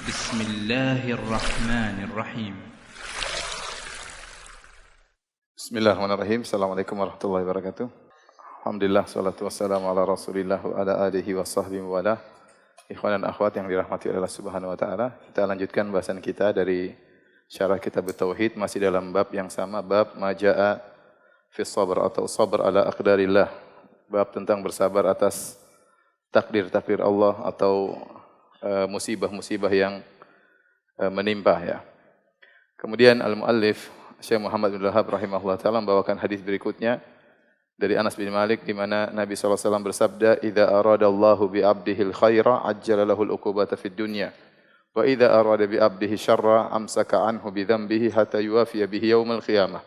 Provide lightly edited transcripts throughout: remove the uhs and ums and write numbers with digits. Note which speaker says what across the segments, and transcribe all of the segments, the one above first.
Speaker 1: Bismillahirrahmanirrahim.
Speaker 2: Bismillahirrahmanirrahim. Assalamualaikum warahmatullahi wabarakatuh. Alhamdulillah, salatu wassalamu ala rasulillah wa ala alihi wa sahbihi wa ala. Ikhwan dan akhwat yang dirahmati oleh Allah subhanahu wa ta'ala. Kita lanjutkan bahasan kita dari syarah kitab Tauhid. Masih dalam bab yang sama, bab maja'a fi sabr atau sabr ala aqdarillah. Bab tentang bersabar atas takdir-takdir Allah atau musibah-musibah yang menimpa ya. Kemudian al-muallif Syekh Muhammad bin Wahab rahimahullah taala membawakan hadis berikutnya dari Anas bin Malik di mana Nabi sallallahu alaihi wasallam bersabda, "Idza aradallahu bi 'abdihi al-khaira 'ajjala lahu al-'uqubata fid dunya wa idza arada bi 'abdihi syarra amsaka 'anhu bi dhanbihi hatta yuwafiya bihi yaumil qiyamah."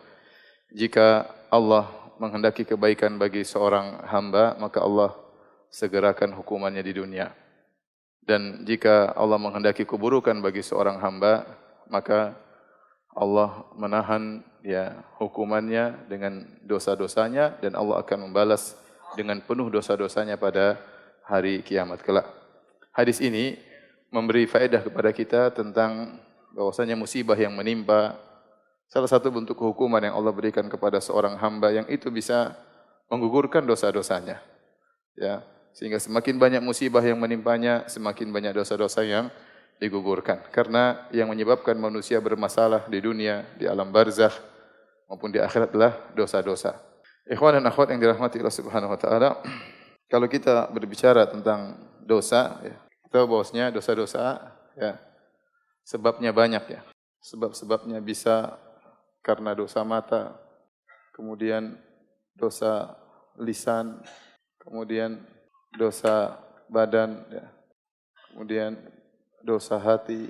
Speaker 2: Jika Allah menghendaki kebaikan bagi seorang hamba, maka Allah segerakan hukumannya di dunia. Dan jika Allah menghendaki keburukan bagi seorang hamba, maka Allah menahan hukumannya dengan dosa-dosanya dan Allah akan membalas dengan penuh dosa-dosanya pada hari kiamat kelak. Hadis ini memberi faedah kepada kita tentang bahwasanya musibah yang menimpa salah satu bentuk hukuman yang Allah berikan kepada seorang hamba yang itu bisa menggugurkan dosa-dosanya. Ya, sehingga semakin banyak musibah yang menimpanya, semakin banyak dosa-dosa yang digugurkan. Karena yang menyebabkan manusia bermasalah di dunia, di alam barzakh maupun di akhirat adalah dosa-dosa. Ikhwan dan akhwat yang dirahmati Allah Subhanahu wa taala, kalau kita berbicara tentang dosa, kita bahwasanya dosa-dosa sebabnya banyak ya. Sebab-sebabnya bisa karena dosa mata, kemudian dosa lisan, kemudian dosa badan, kemudian dosa hati,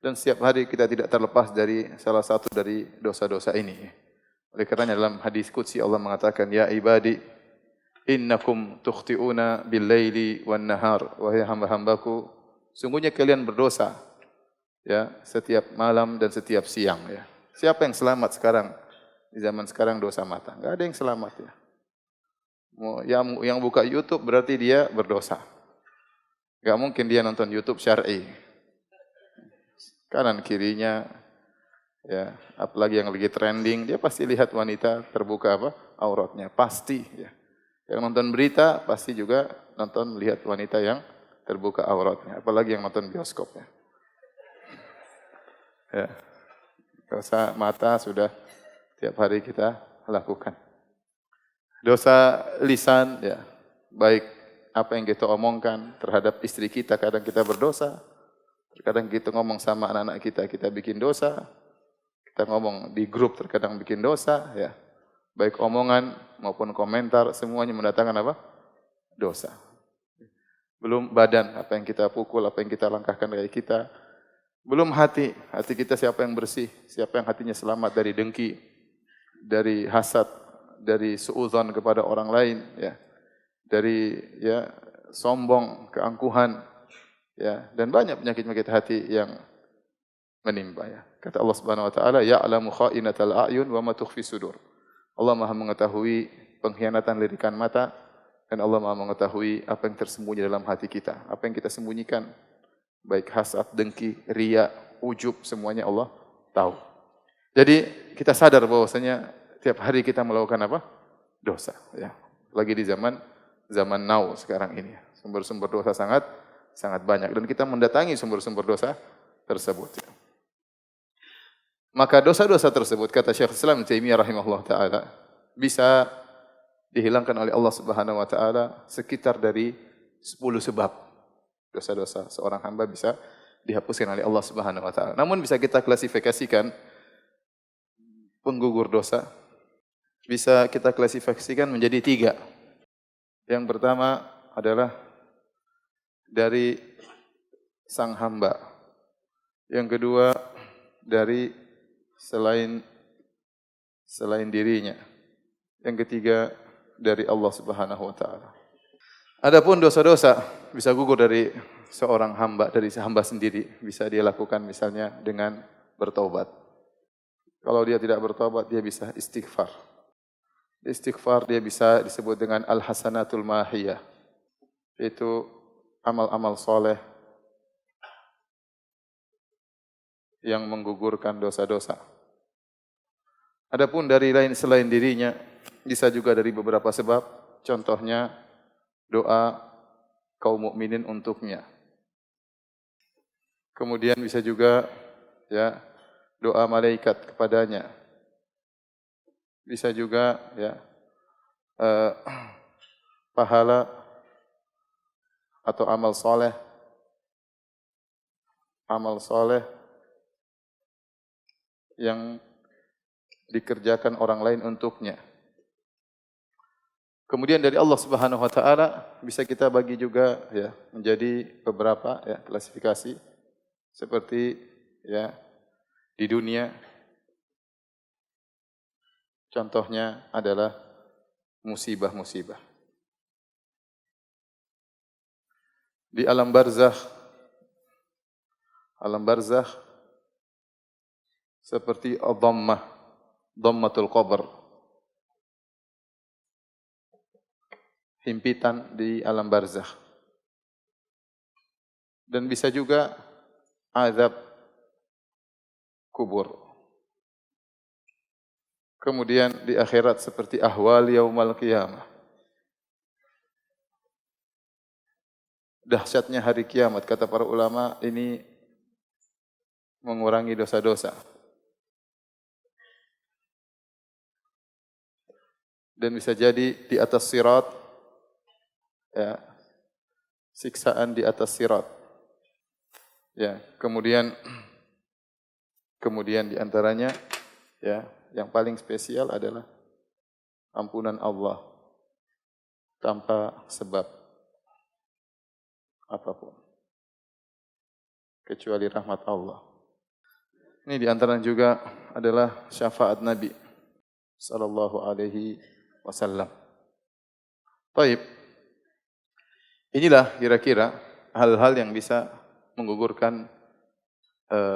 Speaker 2: dan setiap hari kita tidak terlepas dari salah satu dari dosa-dosa ini. Oleh karenanya dalam hadis qudsi Allah mengatakan, "Ya ibadi, innakum tukhti'una bil-laili wan-nahar." Wahai hamba-hambaku, sungguhnya kalian berdosa setiap malam dan setiap siang ya. Siapa yang selamat sekarang di zaman sekarang dosa mata? Enggak ada yang selamat ya. Yang buka YouTube berarti dia berdosa. Enggak mungkin dia nonton YouTube syar'i. Kanan kirinya apalagi yang lagi trending, dia pasti lihat wanita terbuka auratnya, pasti ya. Yang nonton berita pasti juga nonton lihat wanita yang terbuka auratnya, apalagi yang nonton bioskop ya. Dosa mata sudah tiap hari kita lakukan. Dosa lisan baik apa yang kita omongkan terhadap istri kita, kadang kita berdosa. Terkadang kita ngomong sama anak-anak kita, kita bikin dosa. Kita ngomong di grup terkadang bikin dosa ya. Baik omongan maupun komentar semuanya mendatangkan dosa. Belum badan, apa yang kita pukul, apa yang kita langkahkan dari kita. Belum hati kita siapa yang bersih, siapa yang hatinya selamat dari dengki, dari hasad, dari suudzon kepada orang lain dari sombong, keangkuhan dan banyak penyakit-penyakit hati yang menimpa ya. Kata Allah Subhanahu wa taala, "Ya'lamu kha'inatal a'yun wa ma tukhfi sudur." Allah Maha mengetahui pengkhianatan lirikan mata dan Allah Maha mengetahui apa yang tersembunyi dalam hati kita, apa yang kita sembunyikan, baik hasad, dengki, riya, ujub, semuanya Allah tahu. Jadi kita sadar bahwasanya tiap hari kita melakukan dosa ya. Lagi di zaman now sekarang ini. Sumber-sumber dosa sangat banyak dan kita mendatangi sumber-sumber dosa tersebut ya. Maka dosa-dosa tersebut kata Syekh Islam Taimiyah rahimahullah taala bisa dihilangkan oleh Allah Subhanahu wa taala sekitar dari 10 sebab. Dosa-dosa seorang hamba bisa dihapuskan oleh Allah Subhanahu wa taala. Namun bisa kita klasifikasikan penggugur dosa bisa kita klasifikasikan menjadi 3. Yang pertama adalah dari sang hamba. Yang kedua dari selain dirinya. Yang ketiga dari Allah Subhanahu wa taala. Adapun dosa-dosa bisa gugur dari seorang hamba, dari hamba sendiri. Bisa dia lakukan misalnya dengan bertaubat. Kalau dia tidak bertaubat, dia bisa istighfar. Istighfar dia bisa disebut dengan al-hasanatul mahiyah. Itu amal-amal soleh yang menggugurkan dosa-dosa. Adapun dari lain selain dirinya, bisa juga dari beberapa sebab. Contohnya doa kaum mukminin untuknya. Kemudian bisa juga ya doa malaikat kepadanya. Bisa juga ya pahala atau amal soleh yang dikerjakan orang lain untuknya. Kemudian dari Allah Subhanahu wa taala bisa kita bagi juga ya menjadi beberapa ya klasifikasi seperti ya di dunia contohnya adalah musibah-musibah. Di alam barzakh seperti dhammatul qabr, himpitan di alam barzakh. Dan bisa juga azab kubur. Kemudian di akhirat seperti ahwal yaumal qiyamah. Dahsyatnya hari kiamat, kata para ulama, ini mengurangi dosa-dosa. Dan bisa jadi di atas sirat, ya, siksaan di atas sirat. Ya, kemudian di antaranya, ya, yang paling spesial adalah ampunan Allah tanpa sebab apapun, kecuali rahmat Allah. Ini di antaranya juga adalah syafaat Nabi sallallahu alaihi wasallam. Baik. Inilah kira-kira hal-hal yang bisa menggugurkan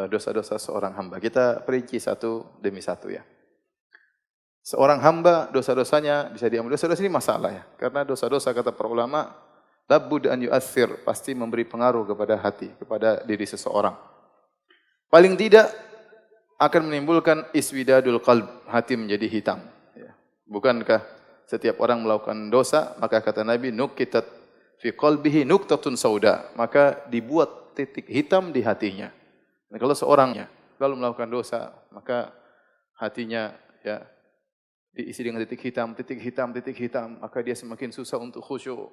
Speaker 2: dosa-dosa seorang hamba. Kita perinci satu demi satu ya. Seorang hamba dosa-dosanya bisa diampuni. Dosa-dosa ini masalah ya. Karena dosa-dosa kata para ulama, labbud an yu'athir, pasti memberi pengaruh kepada hati, kepada diri seseorang. Paling tidak akan menimbulkan iswidadul qalb, hati menjadi hitam. Ya. Bukankah setiap orang melakukan dosa, maka kata Nabi, nukitat fi qalbihi nuktatun sauda, maka dibuat titik hitam di hatinya. Dan kalau seorangnya lalu melakukan dosa, maka hatinya ya diisi dengan titik hitam, maka dia semakin susah untuk khusyuk.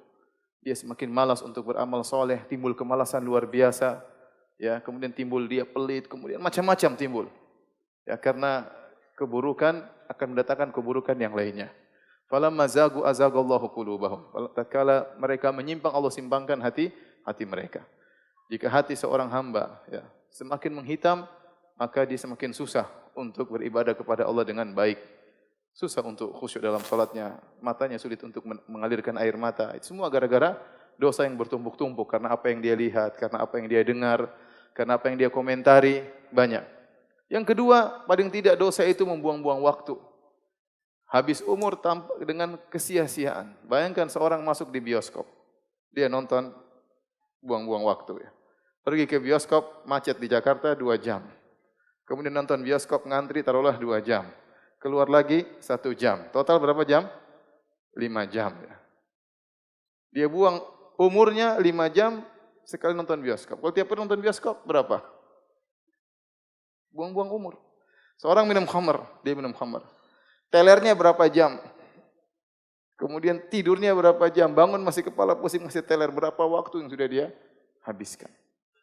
Speaker 2: Dia semakin malas untuk beramal soleh, timbul kemalasan luar biasa. Ya, kemudian timbul dia pelit, kemudian macam-macam timbul. Ya, karena keburukan akan mendatangkan keburukan yang lainnya. Falamma zagu azagallahu qulubahum. Tatkala mereka menyimpang, Allah simpangkan hati mereka. Jika hati seorang hamba ya semakin menghitam, maka dia semakin susah untuk beribadah kepada Allah dengan baik. Susah untuk khusyuk dalam salatnya, matanya sulit untuk mengalirkan air mata. Itu semua gara-gara dosa yang bertumpuk-tumpuk karena apa yang dia lihat, karena apa yang dia dengar, karena apa yang dia komentari, banyak. Yang kedua, paling tidak dosa itu membuang-buang waktu. Habis umur dengan kesia-siaan. Bayangkan seorang masuk di bioskop. Dia nonton, buang-buang waktu ya. Pergi ke bioskop, macet di Jakarta 2 jam. Kemudian nonton bioskop, ngantri taruhlah 2 jam. Keluar lagi 1 jam. Total berapa jam? 5 jam ya. Dia buang umurnya 5 jam sekali nonton bioskop. Kalau tiap hari nonton bioskop berapa? Buang-buang umur. Seorang minum khamr, dia minum khamr. Telernya berapa jam? Kemudian tidurnya berapa jam? Bangun masih kepala pusing, masih teler. Berapa waktu yang sudah dia habiskan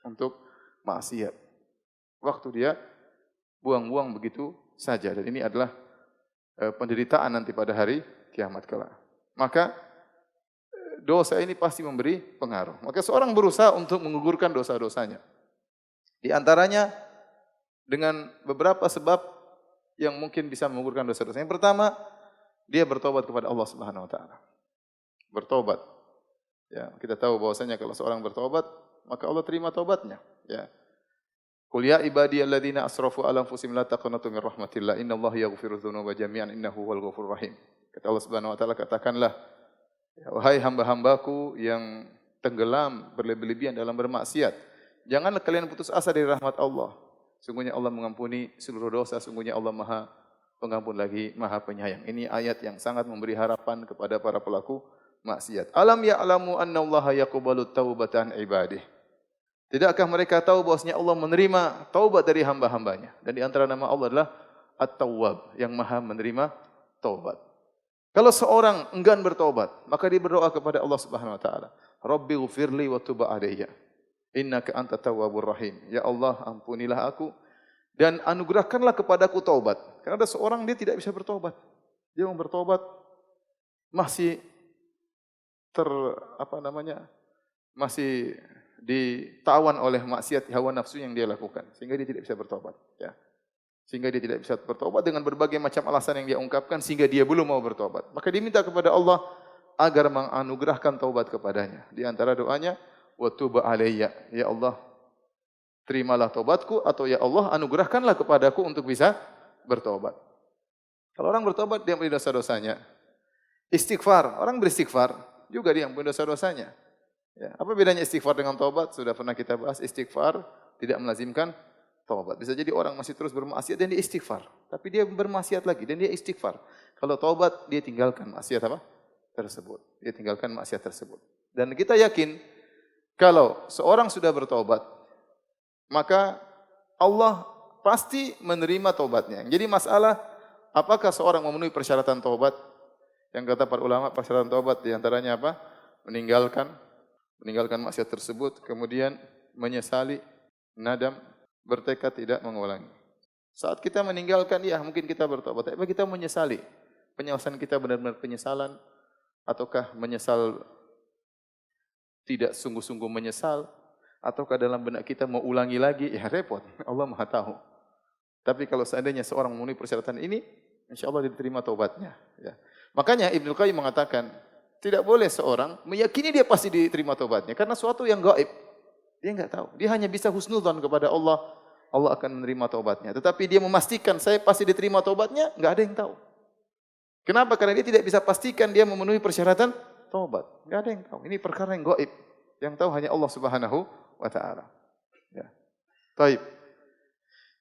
Speaker 2: untuk maksiat? Waktu dia buang-buang begitu saja. Dan ini adalah penderitaan nanti pada hari kiamat kelak. Maka dosa ini pasti memberi pengaruh. Maka seorang berusaha untuk menggugurkan dosa-dosanya. Di antaranya dengan beberapa sebab yang mungkin bisa menggugurkan dosa-dosa. Yang pertama, dia bertobat kepada Allah Subhanahu wa taala. Bertobat. Ya, kita tahu bahwasanya kalau seorang bertobat, maka Allah terima taubatnya, ya. Qul ya ibadiyalladzina asrafu ala anfusihim la taqnatu min rahmatillah innallaha yaghfiru dzunuba jami'an innahu huwal ghafurur rahim. Kata Allah Subhanahu wa taala, katakanlah, ya, wahai hamba-hambaku yang tenggelam berlebih-lebihan dalam bermaksiat, janganlah kalian putus asa dari rahmat Allah. Sungguhnya Allah mengampuni seluruh dosa, sungguhnya Allah Maha Pengampun lagi Maha Penyayang. Ini ayat yang sangat memberi harapan kepada para pelaku maksiat. Alam ya'lamu annallaha yaqbalu taubatan ibadih. Tidakkah mereka tahu bahwasanya Allah menerima taubat dari hamba-hambanya? Dan di antara nama Allah adalah At-Tawwab, yang Maha menerima taubat. Kalau seorang enggan bertaubat, maka dia berdoa kepada Allah Subhanahu wa taala, Rabbi ghfirli wa tub alayya. Innaka antat tawwabur rahim. Ya Allah, ampunilah aku dan anugerahkanlah kepadaku taubat. Karena ada seorang dia tidak bisa bertobat. Dia mau bertobat masih masih ditawan oleh maksiat hawa nafsu yang dia lakukan, sehingga dia tidak bisa bertobat, ya. Sehingga dia tidak bisa bertobat dengan berbagai macam alasan yang dia ungkapkan sehingga dia belum mau bertobat. Maka diminta kepada Allah agar menganugerahkan taubat kepadanya. Di antara doanya, wa tub alayya. Ya Allah, terimalah taubatku, atau ya Allah, anugerahkanlah kepadaku untuk bisa bertobat. Kalau orang bertobat, dia ampuni dosa-dosanya. Istighfar, orang beristighfar juga dia ampuni dosa-dosanya. Ya, apa bedanya istighfar dengan taubat? Sudah pernah kita bahas, istighfar tidak melazimkan taubat. Bisa jadi orang masih terus bermaksiat dan dia istighfar, tapi dia bermaksiat lagi dan dia istighfar. Kalau taubat, dia tinggalkan maksiat tersebut. Dia tinggalkan maksiat tersebut. Dan kita yakin kalau seorang sudah bertaubat, maka Allah pasti menerima taubatnya. Jadi masalah apakah seorang memenuhi persyaratan taubat? Yang kata para ulama, persyaratan taubat di antaranya apa? Meninggalkan maksiat tersebut, kemudian menyesali, nadam, bertekad tidak mengulangi. Saat kita meninggalkan, ya mungkin kita bertobat, tapi kita menyesali. Penyesalan kita benar-benar penyesalan, ataukah menyesal tidak sungguh-sungguh menyesal, ataukah dalam benak kita mau ulangi lagi, ya repot. Allah Maha tahu. Tapi kalau seandainya seorang memenuhi persyaratan ini, insya Allah diterima taubatnya. Ya. Makanya Ibnu Qayyim mengatakan, tidak boleh seorang meyakini dia pasti diterima taubatnya, karena suatu yang gaib. Dia enggak tahu. Dia hanya bisa husnudzon kepada Allah, Allah akan menerima taubatnya. Tetapi dia memastikan saya pasti diterima taubatnya, enggak ada yang tahu. Kenapa? Karena dia tidak bisa pastikan dia memenuhi persyaratan taubat. Enggak ada yang tahu. Ini perkara yang gaib. Yang tahu hanya Allah Subhanahu wa taala. Ya. Baik.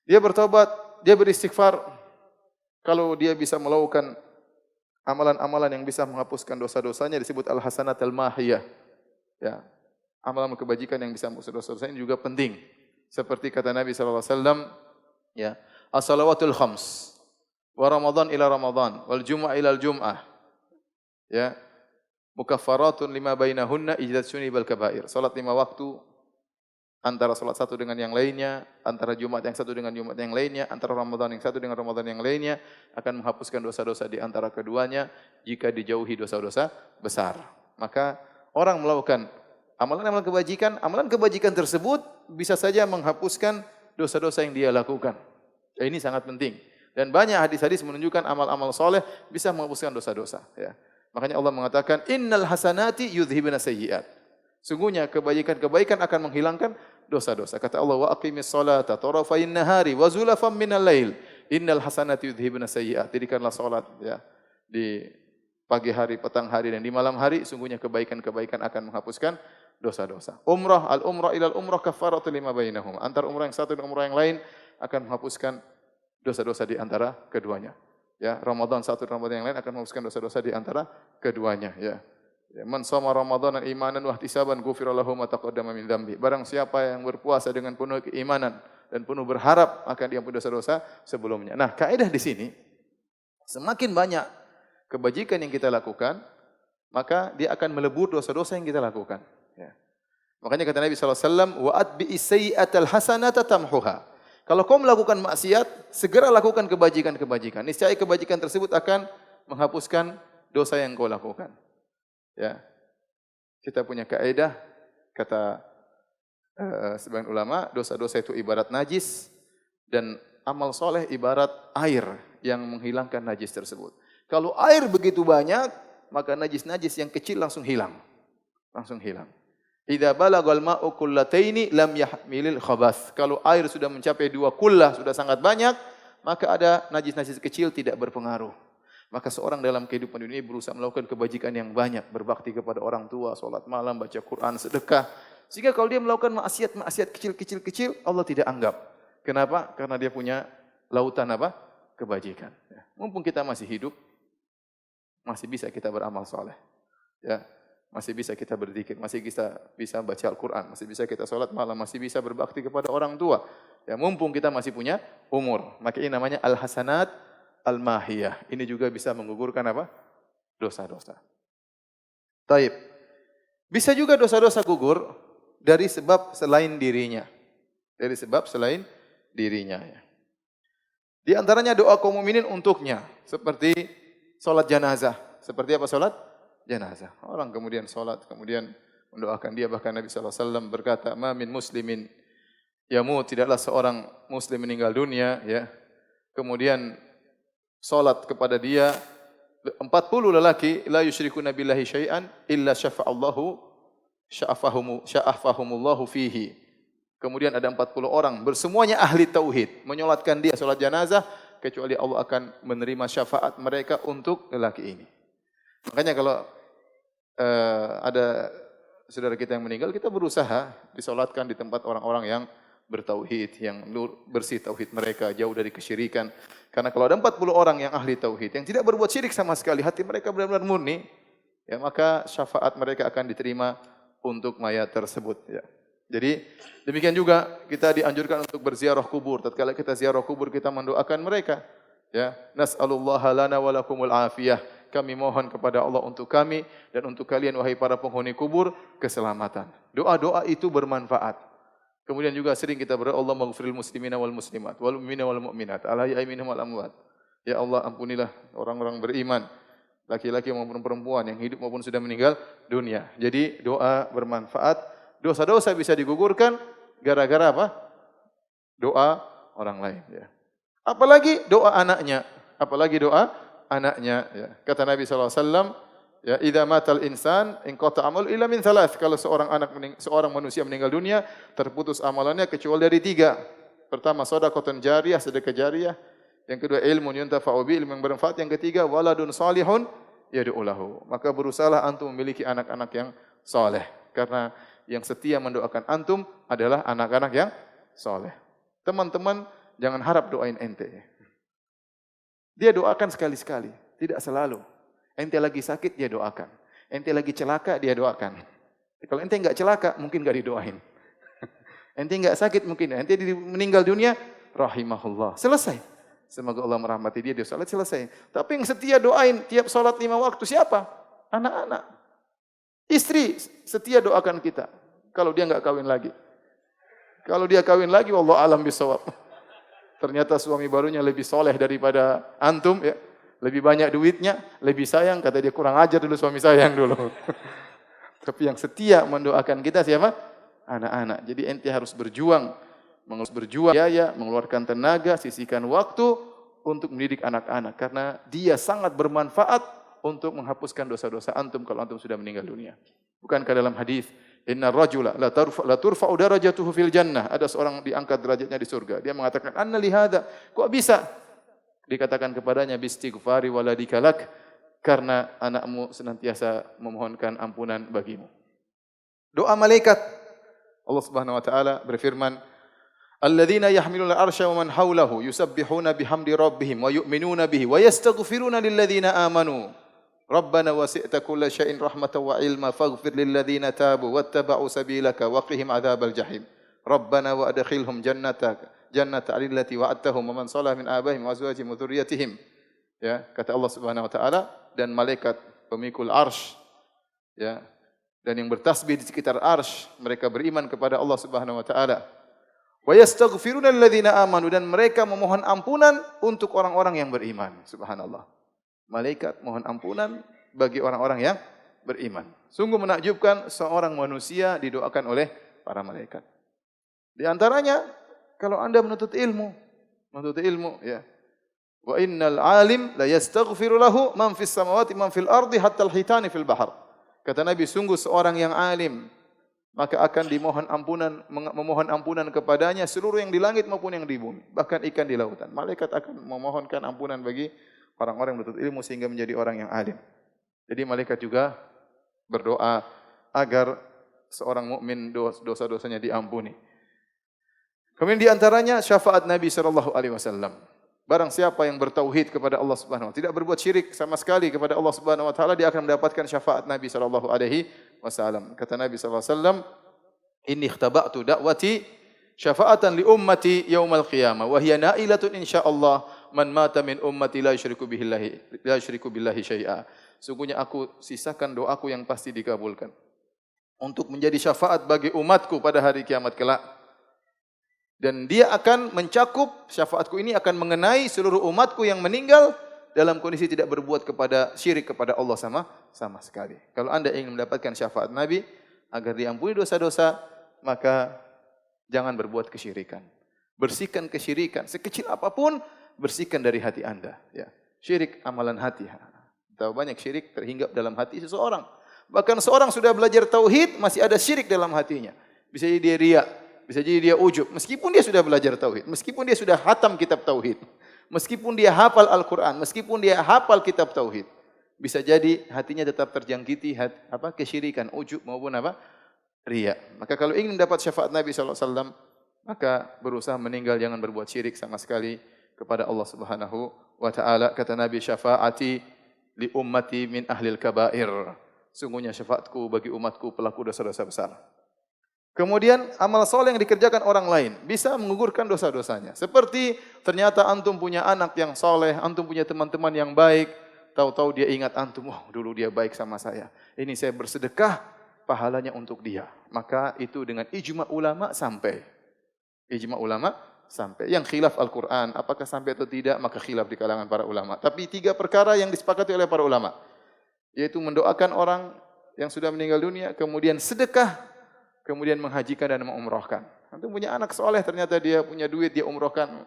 Speaker 2: Dia bertobat, dia beristighfar. Kalau dia bisa melakukan amalan-amalan yang bisa menghapuskan dosa-dosanya disebut al-hasanat al-mahiyah. Ya. Amalan kebajikan yang bisa menghapuskan dosa-dosa ini juga penting. Seperti kata Nabi sallallahu alaihi wasallam, ya, as-salawatul khams wa ramadan ila ramadan wal jumu'ah ila al-jum'ah. Ya. Mukaffaratun lima bainahunna ijtsunibal kaba'ir. Salat 5 waktu antara salat satu dengan yang lainnya, antara Jumat yang satu dengan Jumat yang lainnya, antara Ramadan yang satu dengan Ramadan yang lainnya akan menghapuskan dosa-dosa di antara keduanya jika dijauhi dosa-dosa besar. Maka orang melakukan amalan-amalan kebajikan, amalan kebajikan tersebut bisa saja menghapuskan dosa-dosa yang dia lakukan. Ini sangat penting. Dan banyak hadis-hadis menunjukkan amal-amal soleh bisa menghapuskan dosa-dosa. Ya. Makanya Allah mengatakan, Innal hasanati yudhibna sayyi'at. Sungguhnya kebaikan-kebaikan akan menghilangkan dosa-dosa. Kata Allah, wa aqimis salata tarafayn nahari wa zulafam minal lail. Innal hasanati yudhibna sayyi'at. Dirikanlah salat ya di pagi hari, petang hari dan di malam hari, sungguhnya kebaikan-kebaikan akan menghapuskan dosa-dosa. Al-umrah ilal umrah kafaratu lima bainahum. Antara umrah yang satu dan umrah yang lain akan menghapuskan dosa-dosa di antara keduanya. Ya, Ramadan satu dan Ramadan yang lain akan menghapuskan dosa-dosa di antara keduanya, ya. Man shoma Ramadanan imanan wa ihtisaban ghufira lahu ma taqaddama min dzambi. Barang siapa yang berpuasa dengan penuh keimanan dan penuh berharap akan diampuni dosa-dosa sebelumnya. Nah, kaidah di sini semakin banyak kebajikan yang kita lakukan, maka dia akan melebur dosa-dosa yang kita lakukan. Ya. Makanya kata Nabi SAW, wa atbi'is sayyi'atal hasanata tamhuha. Kalau kau melakukan maksiat, segera lakukan kebajikan-kebajikan. Niscaya kebajikan tersebut akan menghapuskan dosa yang kau lakukan. Ya. Kita punya kaidah, kata sebagian ulama, dosa-dosa itu ibarat najis dan amal soleh ibarat air yang menghilangkan najis tersebut. Kalau air begitu banyak, maka najis-najis yang kecil langsung hilang. Langsung hilang. Idza balagal ma'u kullataini lam yahmilil khabath. Kalau air sudah mencapai 2 kullah, sudah sangat banyak, maka ada najis-najis kecil tidak berpengaruh. Maka seorang dalam kehidupan dunia berusaha melakukan kebajikan yang banyak, berbakti kepada orang tua, salat malam, baca Quran, sedekah. Sehingga kalau dia melakukan maksiat kecil-kecil, Allah tidak anggap. Kenapa? Karena dia punya lautan apa? Kebajikan. Ya. Mumpung kita masih hidup, masih bisa kita beramal soleh. Ya. Masih bisa kita berzikir, masih bisa baca Al-Quran, masih bisa kita sholat malam, masih bisa berbakti kepada orang tua. Ya, mumpung kita masih punya umur. Maka ini namanya al-hasanat al-mahiyah. Ini juga bisa menggugurkan apa? Dosa-dosa. Taib. Bisa juga dosa-dosa gugur dari sebab selain dirinya. Dari sebab selain dirinya. Ya. Di antaranya doa kaum mukminin untuknya. Seperti sholat janazah. Seperti apa sholat? Jenazah. Orang kemudian sholat, kemudian mendoakan dia. Bahkan Nabi SAW berkata, "Ma min muslimin yamut," tidaklah seorang muslim meninggal dunia, ya. Kemudian sholat kepada dia 40 lelaki, la yusyrikuna billahi syai'an illa sya'afahumullahu fihi. Kemudian ada 40 orang, bersemuanya ahli tauhid, menyolatkan dia sholat jenazah, kecuali Allah akan menerima syafaat mereka untuk lelaki ini. Makanya kalau ada saudara kita yang meninggal, kita berusaha disolatkan di tempat orang-orang yang bertauhid, yang bersih tauhid mereka, jauh dari kesyirikan. Karena kalau ada 40 orang yang ahli tauhid, yang tidak berbuat syirik sama sekali, hati mereka benar-benar murni, ya, maka syafaat mereka akan diterima untuk mayat tersebut. Ya. Jadi demikian juga kita dianjurkan untuk berziarah kubur. Tatkala kita ziarah kubur, kita mendoakan mereka. Ya, nas'alullaha lana wa lakumul afiyah. Kami mohon kepada Allah untuk kami dan untuk kalian wahai para penghuni kubur keselamatan. Doa-doa itu bermanfaat. Kemudian juga sering kita berdoa, Allah maghfiril muslimina wal muslimat wal mu'minina wal mu'minat ala ya'minhum wal amwat. Ya Allah, ampunilah orang-orang beriman, laki-laki maupun perempuan yang hidup maupun sudah meninggal dunia. Jadi doa bermanfaat. Dosa-dosa bisa digugurkan gara-gara apa? Doa orang lain. Ya. Apalagi doa anaknya. Apalagi doa anaknya. Ya. Kata Nabi SAW, ya, idza matal insan inqata amal illa min thalath. Kalau seorang manusia meninggal dunia, terputus amalannya kecuali dari 3. Pertama, shadaqatun jariyah, sedekah jariyah. Yang kedua, ilmun yuntafa'u bi, ilmu yang bermanfaat. Yang ketiga, waladun salihun yad'u lahu. Maka berusahalah antum memiliki anak-anak yang saleh, karena yang setia mendoakan antum adalah anak-anak yang saleh. Teman-teman, jangan harap doain ente. Dia doakan sekali-sekali, tidak selalu. Ente lagi sakit, dia doakan. Ente lagi celaka, dia doakan. Kalau ente enggak celaka, mungkin enggak didoain. Ente enggak sakit, mungkin. Ente meninggal dunia, rahimahullah. Selesai. Semoga Allah merahmati dia, dia salat selesai. Tapi yang setia doain tiap salat 5 waktu siapa? Anak-anak. Istri setia doakan kita. Kalau dia enggak kawin lagi. Kalau dia kawin lagi, wallahu alam bisawab. Ternyata suami barunya lebih soleh daripada antum, ya. Lebih banyak duitnya, lebih sayang. Kata dia, kurang ajar dulu suami sayang dulu. Tapi yang setia mendoakan kita siapa? Anak-anak. Jadi ente harus berjuang. Biaya, mengeluarkan tenaga, sisihkan waktu untuk mendidik anak-anak. Karena dia sangat bermanfaat untuk menghapuskan dosa-dosa antum kalau antum sudah meninggal dunia. Bukankah dalam hadis, inna rajula la turfa'u darajatuhu fil jannah. Ada seorang diangkat derajatnya di surga. Dia mengatakan, anna li hadza. Kok bisa? Dikatakan kepadanya, bistighfari waladika lak, karena anakmu senantiasa memohonkan ampunan bagimu. Doa malaikat. Allah Subhanahu wa taala berfirman, alladzina yahmiluna arsya wa man hawlahu yusabbihuna bihamdi rabbihim wa yu'minuna bihi wa yastaghfiruna lilladzina amanu. Rabbana wasi'ta kulla syai'in rahmatan wa ilma faghfir lilladzina tabu wattaba'u sabilaka wa qihim adzabal jahim. Rabbana wa adkhilhum jannata allati wa'adtahum wa man salaha min abaihim wa azwajihim wa dzurriyyatihim. Ya, kata Allah Subhanahu wa taala, dan malaikat pemikul arsy, ya, dan yang bertasbih di sekitar arsy, mereka beriman kepada Allah Subhanahu wa taala. Wa yastaghfiruna lilladzina amanu, dan mereka memohon ampunan untuk orang-orang yang beriman. Subhanallah. Malaikat mohon ampunan bagi orang-orang yang beriman. Sungguh menakjubkan seorang manusia didoakan oleh para malaikat. Di antaranya, kalau anda menuntut ilmu, ya. Wa innal alim la yastaghfiru lahu man fis samawati man fil ardi hatta al-hitani fil bahr. Kata Nabi, sungguh seorang yang alim, maka akan memohon ampunan kepadanya seluruh yang di langit maupun yang di bumi, bahkan ikan di lautan. Malaikat akan memohonkan ampunan bagi orang-orang yang menuntut ilmu sehingga menjadi orang yang alim. Jadi malaikat juga berdoa agar seorang mukmin dosa-dosanya diampuni. Kemudian di antaranya syafaat Nabi sallallahu alaihi wasallam. Barang siapa yang bertauhid kepada Allah Subhanahu wa taala, tidak berbuat syirik sama sekali kepada Allah Subhanahu wa taala, dia akan mendapatkan syafaat Nabi sallallahu alaihi wasallam. Kata Nabi sallallahu alaihi wasallam, "Inni ikhtaba'tu da'wati syafa'atan li ummati yaumal qiyamah wa hiya na'ilatun insyaallah man mata min ummati la yusyriku billahi syai'a." Sungguhnya aku sisakan doaku yang pasti dikabulkan untuk menjadi syafaat bagi umatku pada hari kiamat kelak. Dan dia akan mencakup, syafaatku ini akan mengenai seluruh umatku yang meninggal dalam kondisi tidak berbuat kepada syirik kepada Allah sama sekali. Kalau Anda ingin mendapatkan syafaat Nabi agar diampuni dosa-dosa, maka jangan berbuat kesyirikan. Bersihkan kesyirikan sekecil apapun, bersihkan dari hati Anda, ya. Syirik amalan hati. Tahu banyak syirik terhinggap dalam hati seseorang. Bahkan seorang sudah belajar tauhid masih ada syirik dalam hatinya. Bisa jadi dia riya, bisa jadi dia ujub, meskipun dia sudah belajar tauhid, meskipun dia sudah hatam kitab tauhid, meskipun dia hafal Al-Quran, meskipun dia hafal kitab tauhid, bisa jadi hatinya tetap terjangkiti kesyirikan, ujub maupun riya. Maka kalau ingin mendapat syafaat Nabi SAW, maka berusaha meninggal, jangan berbuat syirik sama sekali kepada Allah Subhanahu wa taala. Kata Nabi, syafaati li ummati min ahlil kabair. Sungguhnya syafaatku bagi umatku pelaku dosa-dosa besar. Kemudian amal soleh yang dikerjakan orang lain bisa menggugurkan dosa-dosanya. Seperti ternyata antum punya anak yang soleh, antum punya teman-teman yang baik, tahu-tahu dia ingat antum, oh dulu dia baik sama saya. Ini saya bersedekah, pahalanya untuk dia. Maka itu dengan ijma ulama sampai. Ijma ulama sampai. Yang khilaf Al-Quran, apakah sampai atau tidak, maka khilaf di kalangan para ulama. Tapi 3 perkara yang disepakati oleh para ulama, yaitu mendoakan orang yang sudah meninggal dunia, kemudian sedekah, kemudian menghajikan dan mengumrohkan. Antum punya anak soleh, ternyata dia punya duit, dia umrohkan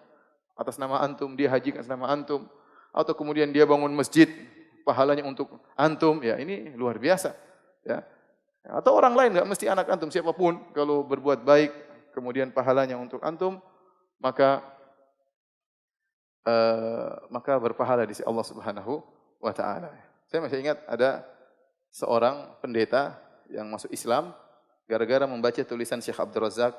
Speaker 2: atas nama antum, dia hajikan atas nama antum. Atau kemudian dia bangun masjid, pahalanya untuk antum. Ya, ini luar biasa. Ya. Atau orang lain, enggak mesti anak antum, siapapun. Kalau berbuat baik, kemudian pahalanya untuk antum, maka berpahala di sisi Allah Subhanahu wa taala. Saya masih ingat ada seorang pendeta yang masuk Islam gara-gara membaca tulisan Syekh Abdul Razak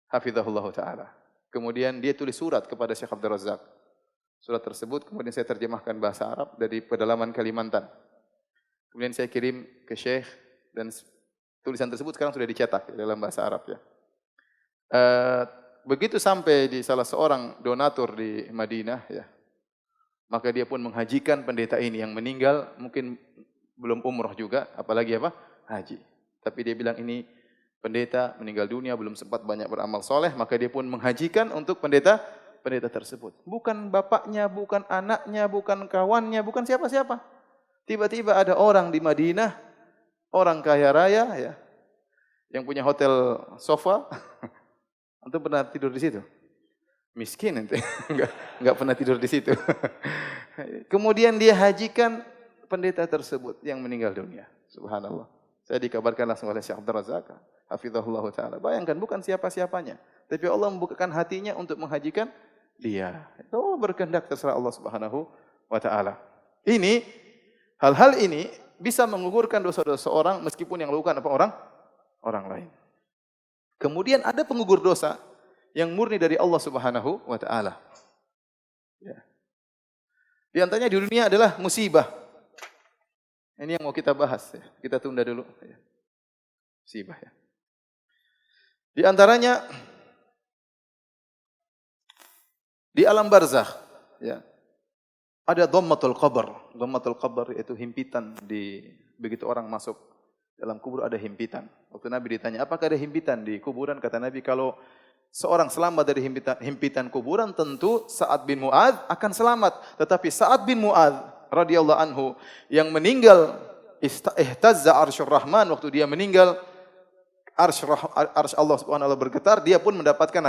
Speaker 2: hafizahullah taala. Kemudian dia tulis surat kepada Syekh Abdul Razak. Surat tersebut kemudian saya terjemahkan bahasa Arab dari pedalaman Kalimantan. Kemudian saya kirim ke Syekh dan tulisan tersebut sekarang sudah dicetak dalam bahasa Arab, ya. Begitu sampai di salah seorang donatur di Madinah, ya, maka dia pun menghajikan pendeta ini yang meninggal, mungkin belum umroh juga, apalagi haji. Tapi dia bilang ini pendeta meninggal dunia, belum sempat banyak beramal soleh, maka dia pun menghajikan untuk pendeta tersebut. Bukan bapaknya, bukan anaknya, bukan kawannya, bukan siapa-siapa. Tiba-tiba ada orang di Madinah, orang kaya raya, ya, yang punya hotel sofa. Antum pernah tidur di situ? Miskin ente, enggak pernah tidur di situ. Kemudian dia hajikan pendeta tersebut yang meninggal dunia. Subhanallah. Saya dikabarkan langsung oleh Syekh Abdul Razak hafizahullah taala. Bayangkan, bukan siapa-siapanya, tapi Allah membukakan hatinya untuk menghajikan dia. Itu berkehendak, terserah Allah Subhanahu wa taala. Hal-hal ini bisa menggugurkan dosa-dosa orang meskipun yang lakukan orang lain. Kemudian ada penggugur dosa yang murni dari Allah Subhanahu wa taala. Ya. Di antaranya di dunia adalah musibah. Ini yang mau kita bahas, ya. Kita tunda dulu, ya. Musibah, ya. Di antaranya di alam barzakh, ya, ada dhammatul qabr. Dhammatul qabr yaitu himpitan begitu orang masuk dalam kubur, ada himpitan. Waktu Nabi ditanya, apakah ada himpitan di kuburan? Kata Nabi, kalau seorang selamat dari himpitan kuburan, tentu Sa'ad bin Mu'adz akan selamat. Tetapi Sa'ad bin Mu'adz radhiyallahu anhu yang meninggal, ihtazza arsyur rahman, waktu dia meninggal arsy Allah Subhanahu wa taala bergetar, dia pun mendapatkan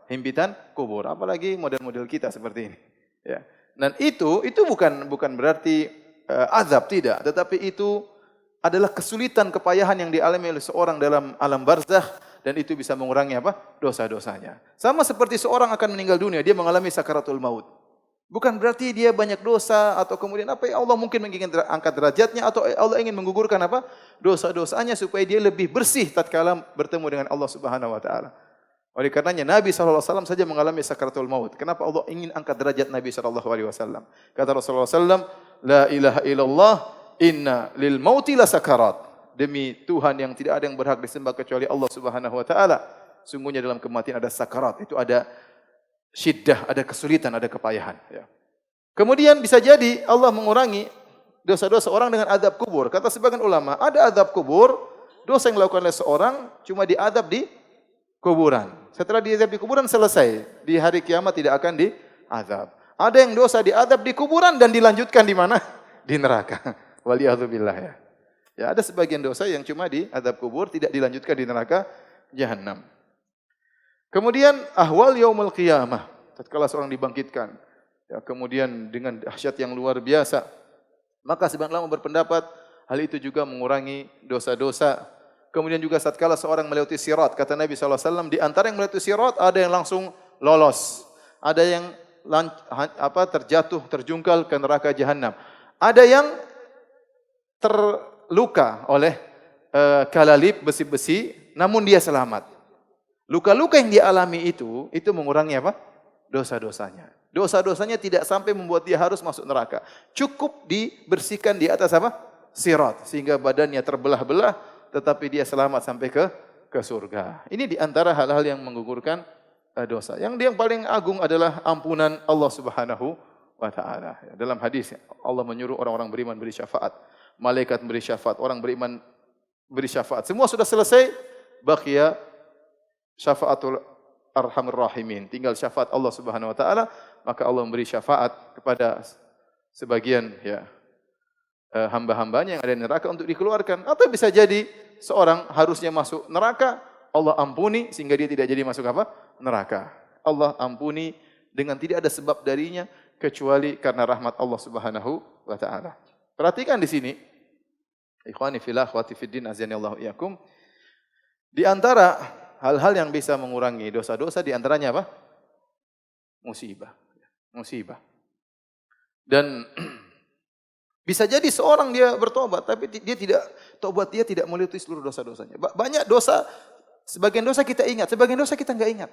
Speaker 2: himpitan kubur. Apalagi model-model kita seperti ini, ya. Dan itu bukan berarti azab, tidak, tetapi itu adalah kesulitan, kepayahan yang dialami oleh seorang dalam alam barzakh, dan itu bisa mengurangi dosa-dosanya. Sama seperti seorang akan meninggal dunia, dia mengalami sakaratul maut. Bukan berarti dia banyak dosa atau kemudian Allah mungkin ingin angkat derajatnya, atau Allah ingin menggugurkan dosa-dosanya supaya dia lebih bersih tatkala bertemu dengan Allah Subhanahu wa taala. Oleh karenanya Nabi SAW saja mengalami sakaratul maut. Kenapa Allah ingin angkat derajat Nabi SAW? Kata Rasulullah SAW, La ilaha illallah, inna lil mauti la sakarat. Demi Tuhan yang tidak ada yang berhak disembah kecuali Allah Subhanahu wa taala. Sungguhnya dalam kematian ada sakarat, itu ada syiddah, ada kesulitan, ada kepayahan. Ya. Kemudian bisa jadi Allah mengurangi dosa-dosa orang dengan azab kubur. Kata sebagian ulama, ada azab kubur, dosa yang dilakukan oleh seorang cuma diadab di kuburan. Setelah diadab di kuburan selesai. Di hari kiamat tidak akan diadab. Ada yang dosa diadab di kuburan dan dilanjutkan di mana? Di neraka. Waliyadzubillah ya. Ya, ada sebagian dosa yang cuma diadab kubur, tidak dilanjutkan di neraka jahanam. Kemudian ahwal yaumul qiyamah. Tatkala seorang dibangkitkan. Ya, kemudian dengan dahsyat yang luar biasa. Maka sebagian ulama berpendapat hal itu juga mengurangi dosa-dosa. Kemudian juga tatkala seorang melewati sirat, kata Nabi SAW, di antara yang melewati sirat ada yang langsung lolos, ada yang terjatuh, terjungkal ke neraka jahanam, ada yang terluka oleh kalalib besi-besi, namun dia selamat. Luka-luka yang dia alami itu mengurangi apa? Dosa-dosanya. Dosa-dosanya tidak sampai membuat dia harus masuk neraka. Cukup dibersihkan di atas apa? Sirat, sehingga badannya terbelah-belah, tetapi dia selamat sampai ke surga. Ini di antara hal-hal yang menggugurkan dosa. Yang paling agung adalah ampunan Allah Subhanahu wa taala. Dalam hadis Allah menyuruh orang-orang beriman beri syafaat, malaikat beri syafaat, orang beriman beri syafaat. Semua sudah selesai, baqiya syafaatul arhamur rahimin. Tinggal syafaat Allah Subhanahu wa taala, maka Allah memberi syafaat kepada sebagian hamba-hambanya yang ada di neraka untuk dikeluarkan. Atau bisa jadi seorang harusnya masuk neraka, Allah ampuni sehingga dia tidak jadi masuk apa? Neraka. Allah ampuni dengan tidak ada sebab darinya kecuali karena rahmat Allah Subhanahu wa taala. Perhatikan di sini. Ikhwani fillah akhwati fiddin azanillahu iyyakum. Di antara hal-hal yang bisa mengurangi dosa-dosa di antaranya apa? Musibah. Musibah. Dan bisa jadi seorang dia bertobat, tapi dia tidak melewati seluruh dosa-dosanya. Banyak dosa, sebagian dosa kita ingat, sebagian dosa kita enggak ingat.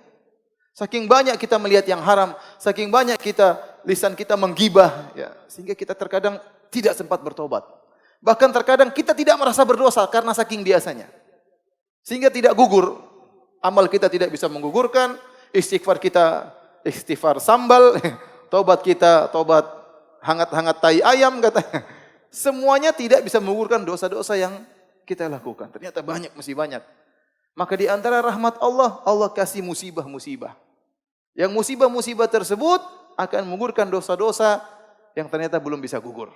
Speaker 2: Saking banyak kita melihat yang haram, saking banyak lisan kita menggibah, ya, sehingga kita terkadang tidak sempat bertobat. Bahkan terkadang kita tidak merasa berdosa karena saking biasanya. Sehingga tidak gugur. Amal kita tidak bisa menggugurkan, istighfar kita istighfar sambal, tobat kita tobat hangat-hangat tai ayam katanya. Semuanya tidak bisa menggugurkan dosa-dosa yang kita lakukan. Ternyata masih banyak. Maka di antara rahmat Allah, Allah kasih musibah-musibah. Yang musibah-musibah tersebut akan menggugurkan dosa-dosa yang ternyata belum bisa gugur.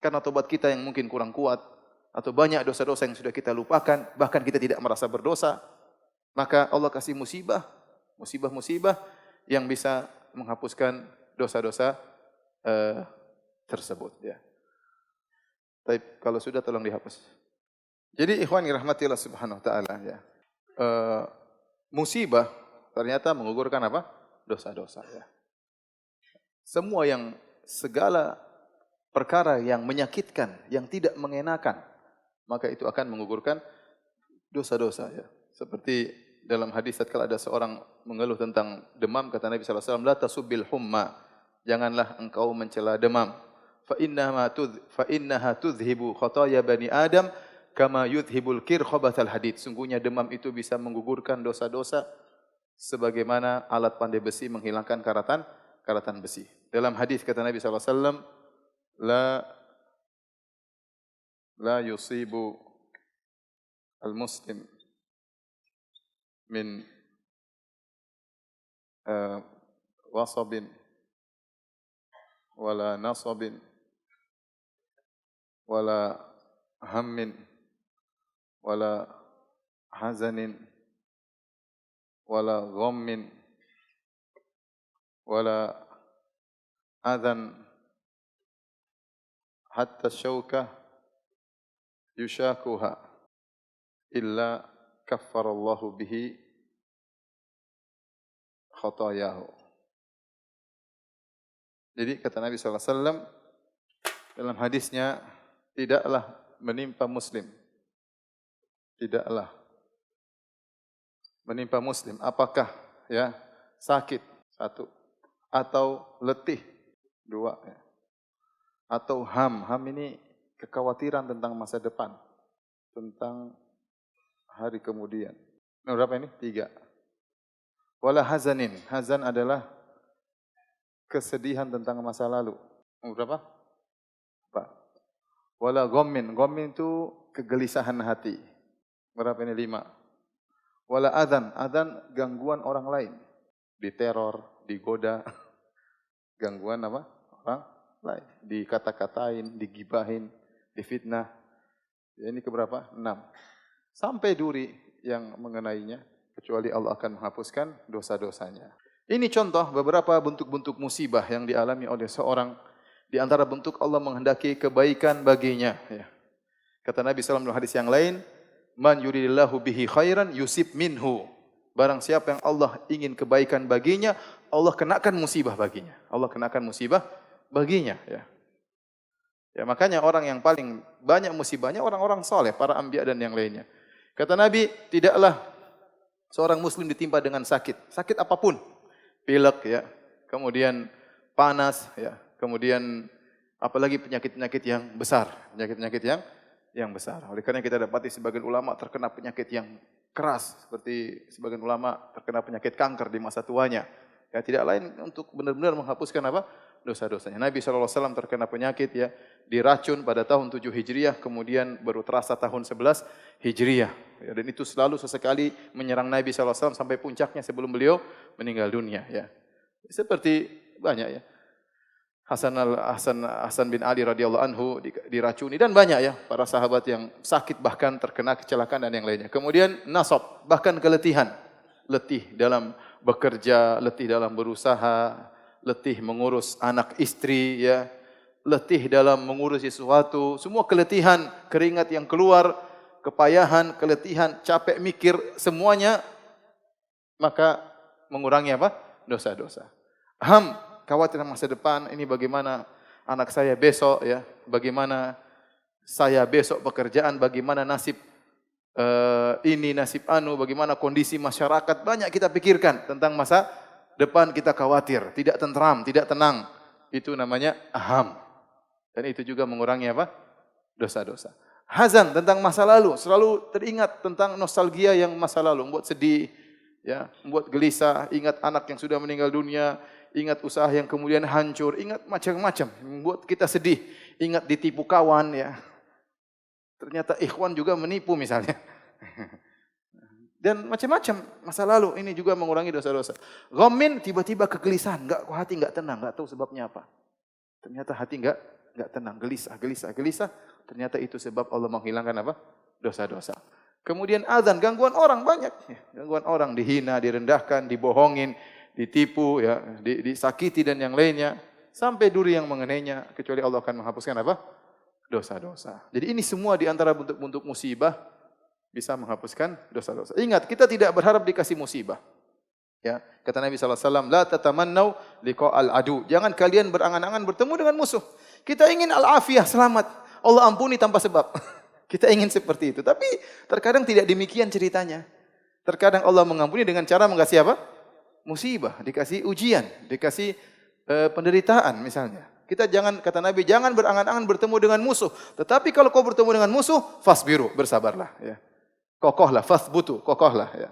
Speaker 2: Karena tobat kita yang mungkin kurang kuat, atau banyak dosa-dosa yang sudah kita lupakan, bahkan kita tidak merasa berdosa. Maka Allah kasih musibah-musibah yang bisa menghapuskan dosa-dosa tersebut. Ya. Tapi kalau sudah tolong dihapus. Jadi ikhwan rahmatillah subhanahu wa ta'ala. Ya. Musibah ternyata menggugurkan apa? Dosa-dosa. Ya. Segala perkara yang menyakitkan, yang tidak mengenakan, maka itu akan menggugurkan dosa-dosa. Ya. Seperti dalam hadis tatkala ada seorang mengeluh tentang demam, kata Nabi SAW, La tasubbil humma, janganlah engkau mencela demam. Fa innaha tudhibu khataya bani Adam kama yudhibul kir khabathal hadid. Sungguhnya demam itu bisa menggugurkan dosa-dosa sebagaimana alat pandai besi menghilangkan karatan besi. Dalam hadis kata Nabi SAW, La yusibu al-muslim min wasabin wala nasabin wala hammin wala hazanin wala ghammin wala adhan hatta syauka yushakuha illa kaffarallahu bihi khatayahu. Jadi kata Nabi SAW dalam hadisnya, tidaklah menimpa muslim, tidaklah menimpa muslim, apakah ya sakit satu, atau letih dua, ya. Atau ham. Ham ini kekhawatiran tentang masa depan, tentang hari kemudian. Berapa ini? 3. Wala hazanin. Hazan adalah kesedihan tentang masa lalu. Berapa? 4. Wala ghammin. Ghammin itu kegelisahan hati. Berapa ini? 5. Wala adzan. Adzan gangguan orang lain. Diteror, digoda. Gangguan apa? Orang lain. Dikata-katain, digibahin, difitnah. Ya, ini keberapa? 6. Sampai duri yang mengenainya. Kecuali Allah akan menghapuskan dosa-dosanya. Ini contoh beberapa bentuk-bentuk musibah yang dialami oleh seorang. Di antara bentuk Allah menghendaki kebaikan baginya. Ya. Kata Nabi SAW dalam hadis yang lain, Man yuridillahu bihi khairan yusib minhu. Barang siapa yang Allah ingin kebaikan baginya, Allah kenakan musibah baginya. Allah kenakan musibah baginya. Ya. Ya, makanya orang yang paling banyak musibahnya orang-orang soleh, para anbiya dan yang lainnya. Kata Nabi, tidaklah seorang muslim ditimpa dengan sakit. Sakit apapun. Pilek, ya. Kemudian panas, ya. Kemudian apalagi penyakit-penyakit yang besar. Penyakit-penyakit yang besar. Oleh karena kita dapati sebagian ulama terkena penyakit yang keras. Seperti sebagian ulama terkena penyakit kanker di masa tuanya. Ya, tidak lain untuk benar-benar menghapuskan apa? Dosa-dosanya. Nabi SAW terkena penyakit, ya, diracun pada tahun 7 Hijriah, kemudian baru terasa tahun 11 Hijriah. Ya, dan itu selalu sesekali menyerang Nabi SAW sampai puncaknya sebelum beliau meninggal dunia. Ya. Seperti banyak, ya. Hasan bin Ali radhiyallahu anhu diracuni dan banyak, ya, para sahabat yang sakit bahkan terkena kecelakaan dan yang lainnya. Kemudian nasab, bahkan keletihan. Letih dalam bekerja, letih dalam berusaha, letih mengurus anak istri, ya, letih dalam mengurus sesuatu, semua keletihan, keringat yang keluar, kepayahan, keletihan, capek mikir, semuanya maka mengurangi apa? Dosa-dosa. Ham, khawatir masa depan, ini bagaimana anak saya besok, ya, bagaimana saya besok pekerjaan, bagaimana nasib ini, nasib anu, bagaimana kondisi masyarakat, banyak kita pikirkan tentang masa depan, kita khawatir, tidak tentram, tidak tenang. Itu namanya ham. Dan itu juga mengurangi apa? Dosa-dosa. Hazan, tentang masa lalu, selalu teringat tentang nostalgia yang masa lalu, membuat sedih, ya, membuat gelisah, ingat anak yang sudah meninggal dunia, ingat usaha yang kemudian hancur, ingat macam-macam, membuat kita sedih, ingat ditipu kawan, ya. Ternyata ikhwan juga menipu misalnya. Dan macam-macam masa lalu ini juga mengurangi dosa-dosa. Ghammin, tiba-tiba kegelisahan, hati enggak tenang, enggak tahu sebabnya apa. Ternyata hati enggak tenang, gelisah. Ternyata itu sebab Allah menghilangkan apa? Dosa-dosa. Kemudian azan, gangguan orang banyak, ya. Gangguan orang, dihina, direndahkan, dibohongin, ditipu, ya, disakiti dan yang lainnya, sampai duri yang mengenainya, kecuali Allah akan menghapuskan apa? Dosa-dosa. Jadi ini semua di antara bentuk-bentuk musibah bisa menghapuskan dosa-dosa. Ingat, kita tidak berharap dikasih musibah. Ya, kata Nabi SAW, La tatamannau liqa'al adu. Jangan kalian berangan-angan bertemu dengan musuh. Kita ingin al-afiyah, selamat. Allah ampuni tanpa sebab. Kita ingin seperti itu. Tapi terkadang tidak demikian ceritanya. Terkadang Allah mengampuni dengan cara mengasih apa? Musibah, dikasih ujian, dikasih penderitaan misalnya. Kita jangan, kata Nabi, jangan berangan-angan bertemu dengan musuh. Tetapi kalau kau bertemu dengan musuh, fasbiru, bersabarlah. Ya. Kokohlah, fasbutu, kokohlah. Ya.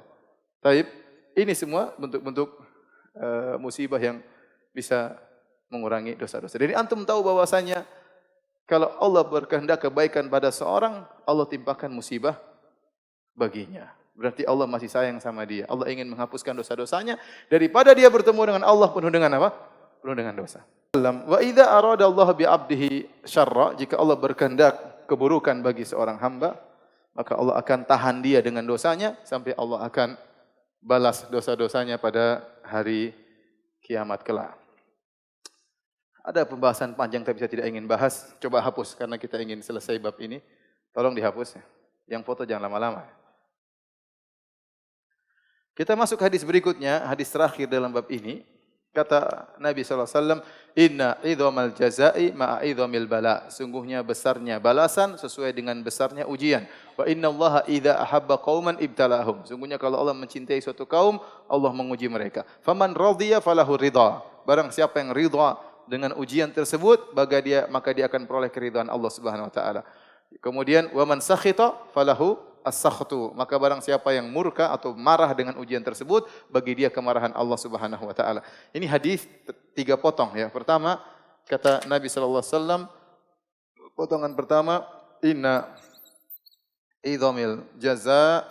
Speaker 2: Taib, ini semua bentuk-bentuk musibah yang bisa mengurangi dosa-dosa. Jadi antum tahu bahwasanya kalau Allah berkehendak kebaikan pada seorang, Allah timpakan musibah baginya. Berarti Allah masih sayang sama dia. Allah ingin menghapuskan dosa-dosanya daripada dia bertemu dengan Allah penuh dengan apa? Penuh dengan dosa. Wa idza arada Allah bi 'abdihi syarra, jika Allah berkehendak keburukan bagi seorang hamba, maka Allah akan tahan dia dengan dosanya sampai Allah akan balas dosa-dosanya pada hari kiamat kelak. Ada pembahasan panjang tapi saya tidak ingin bahas. Coba hapus karena kita ingin selesai bab ini. Tolong dihapus ya. Yang foto jangan lama-lama. Kita masuk hadis berikutnya, hadis terakhir dalam bab ini. Kata Nabi SAW, inna idhamal jazai ma'a idhamil bala. Sungguhnya besarnya balasan sesuai dengan besarnya ujian. Wa inna allaha idha ahabba qawman ibtalahum. Sungguhnya kalau Allah mencintai suatu kaum, Allah menguji mereka. Faman radhiya falahu ridha. Barang siapa yang ridha dengan ujian tersebut, maka dia akan peroleh keridhaan Allah Subhanahu wa taala. Kemudian wa man sakhita falahu as-sakhtu. Maka barang siapa yang murka atau marah dengan ujian tersebut, bagi dia kemarahan Allah Subhanahu wa taala. Ini hadis 3 potong ya. Pertama, kata Nabi sallallahu alaihi wasallam, potongan pertama, inna idhamil jaza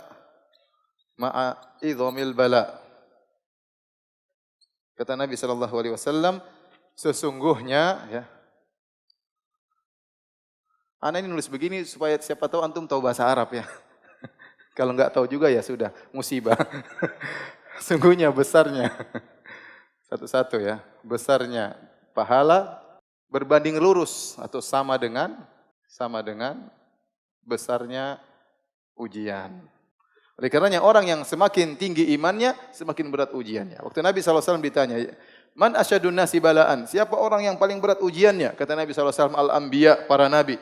Speaker 2: ma'a idhamil bala. Kata Nabi sallallahu alaihi wasallam, sesungguhnya ya. Ana ini nulis begini supaya siapa tahu antum tahu bahasa Arab ya. Kalau enggak tahu juga ya sudah, musibah. Sungguhnya besarnya. Satu-satu ya. Besarnya pahala berbanding lurus atau sama dengan besarnya ujian. Oleh karenanya orang yang semakin tinggi imannya, semakin berat ujiannya. Waktu Nabi SAW ditanya, man asyadun nasi balaan? Siapa orang yang paling berat ujiannya? Kata Nabi SAW, al-anbiya, para nabi.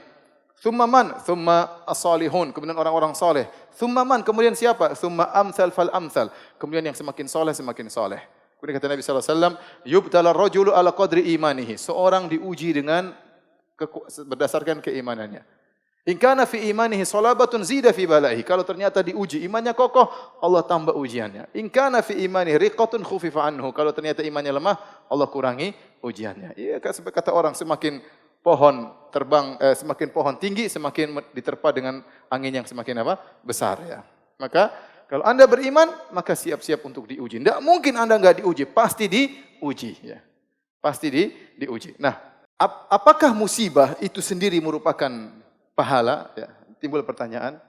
Speaker 2: Thumma man? Thumma as-salihun. Kemudian orang-orang soleh. Thumma man? Kemudian siapa? Thumma amsal fal amsal. Kemudian yang semakin soleh, semakin soleh. Kemudian kata Nabi SAW, yubtala rajulu ala qadri imanihi. Seorang diuji dengan berdasarkan keimanannya. In kana fi imanihi salabatun zida fi balaihi. Kalau ternyata diuji imannya kokoh, Allah tambah ujiannya. In kana fi imanihi riqatun khufifa anhu. Kalau ternyata imannya lemah, Allah kurangi ujiannya. Iya, kata orang semakin pohon terbang, semakin pohon tinggi, semakin diterpa dengan angin yang semakin besar ya. Maka kalau Anda beriman, maka siap-siap untuk diuji. Tidak mungkin Anda enggak diuji, pasti diuji ya. Pasti diuji. Nah, apakah musibah itu sendiri merupakan pahala? Ya, timbul pertanyaan.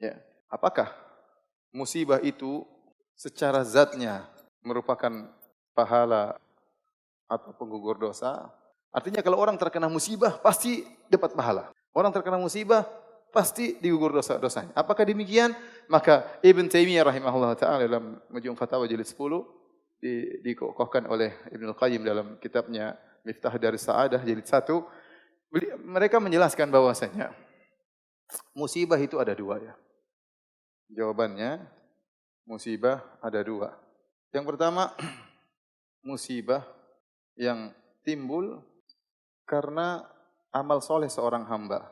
Speaker 2: Ya, apakah musibah itu secara zatnya merupakan pahala atau penggugur dosa? Artinya kalau orang terkena musibah pasti dapat pahala. Orang terkena musibah pasti digugur dosa-dosanya. Apakah demikian? Maka Ibn Taimiyah rahimahullah ta'ala dalam Majmu' Fatawa jilid 10 dikokohkan oleh Ibnu Qayyim dalam kitabnya Miftah Daris Sa'adah jilid 1. Mereka menjelaskan bahwasanya musibah itu ada 2 ya. Jawabannya musibah ada 2. Yang pertama musibah yang timbul karena amal soleh seorang hamba.